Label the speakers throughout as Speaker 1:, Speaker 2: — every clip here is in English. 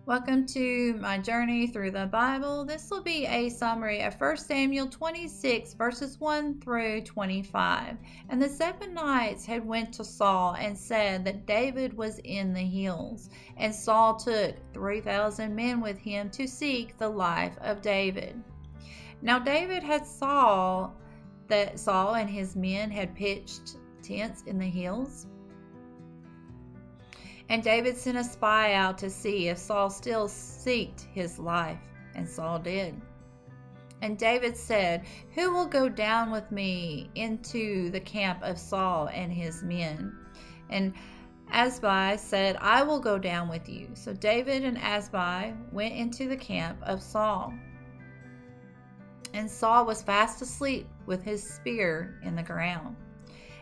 Speaker 1: Welcome to my journey through the Bible. This will be a summary of 1 Samuel 26 verses 1 through 25. And the 7 knights had went to Saul and said that David was in the hills. And Saul took 3,000 men with him to seek the life of David. Now David had saw that Saul and his men had pitched tents in the hills. And David sent a spy out to see if Saul still sought his life, and Saul did. And David said, "Who will go down with me into the camp of Saul and his men?" And Asbai said, "I will go down with you." So David and Asbai went into the camp of Saul. And Saul was fast asleep with his spear in the ground.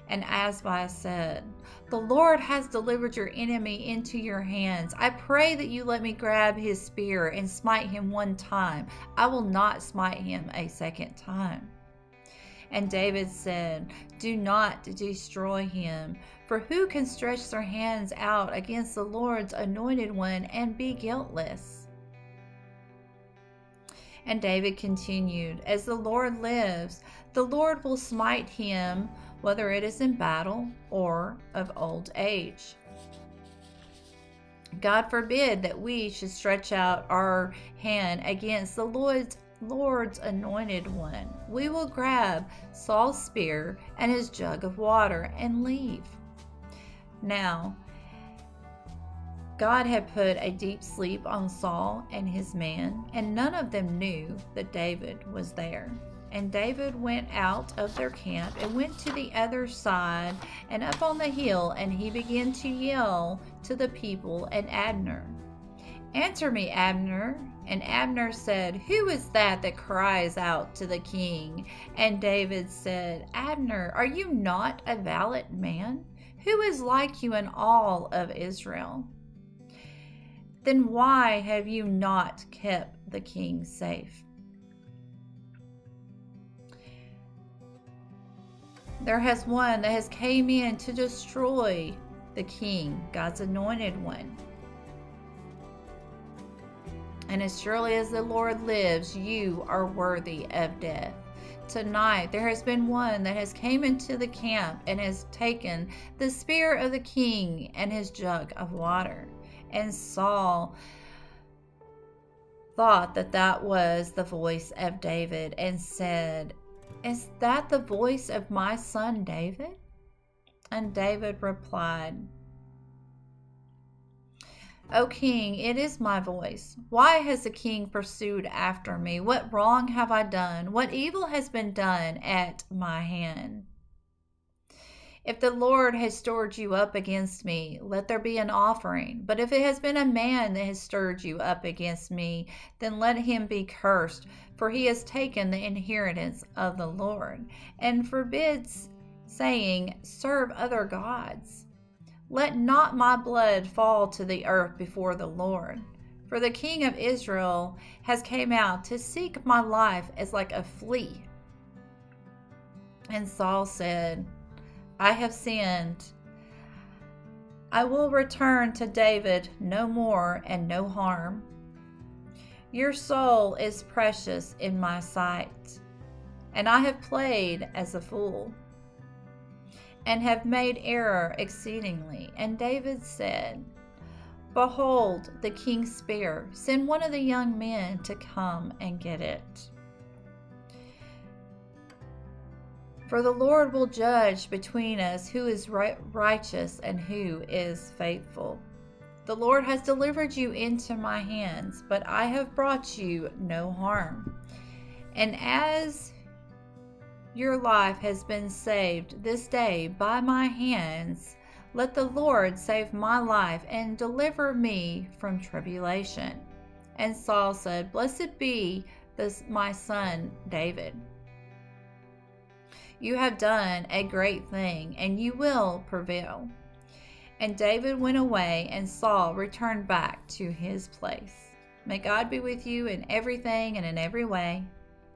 Speaker 1: And Asbai said, "The Lord has delivered your enemy into your hands. I pray that you let me grab his spear and smite him one time. I will not smite him a second time." And David said, "Do not destroy him, for who can stretch their hands out against the Lord's anointed one and be guiltless?" And David continued, "As the Lord lives, the Lord will smite him, whether it is in battle or of old age. God forbid that we should stretch out our hand against the Lord's anointed one. We will grab Saul's spear and his jug of water and leave." Now, God had put a deep sleep on Saul and his men, and none of them knew that David was there. And David went out of their camp and went to the other side and up on the hill, and he began to yell to the people and Abner, "Answer me, Abner." And Abner said, "Who is that cries out to the king?" And David said, "Abner, are you not a valiant man? Who is like you in all of Israel? Then why have you not kept the king safe? There has one that has came in to destroy the king, God's anointed one. And as surely as the Lord lives, you are worthy of death. Tonight there has been one that has came into the camp and has taken the spear of the king and his jug of water." And Saul thought that was the voice of David and said, "Is that the voice of my son David?" And David replied, "O king, it is my voice. Why has the king pursued after me? What wrong have I done? What evil has been done at my hand? If the Lord has stirred you up against me, let there be an offering. But if it has been a man that has stirred you up against me, then let him be cursed, for he has taken the inheritance of the Lord, and forbids, saying, 'Serve other gods.' Let not my blood fall to the earth before the Lord. For the king of Israel has came out to seek my life as like a flea." And Saul said, "I have sinned. I will return to David no more and no harm. Your soul is precious in my sight, and I have played as a fool and have made error exceedingly." And David said, "Behold the king's spear. Send one of the young men to come and get it. For the Lord will judge between us who is righteous and who is faithful. The Lord has delivered you into my hands, but I have brought you no harm. And as your life has been saved this day by my hands, let the Lord save my life and deliver me from tribulation." And Saul said, "Blessed be my son David. You have done a great thing, and you will prevail." And David went away, and Saul returned back to his place. May God be with you in everything and in every way.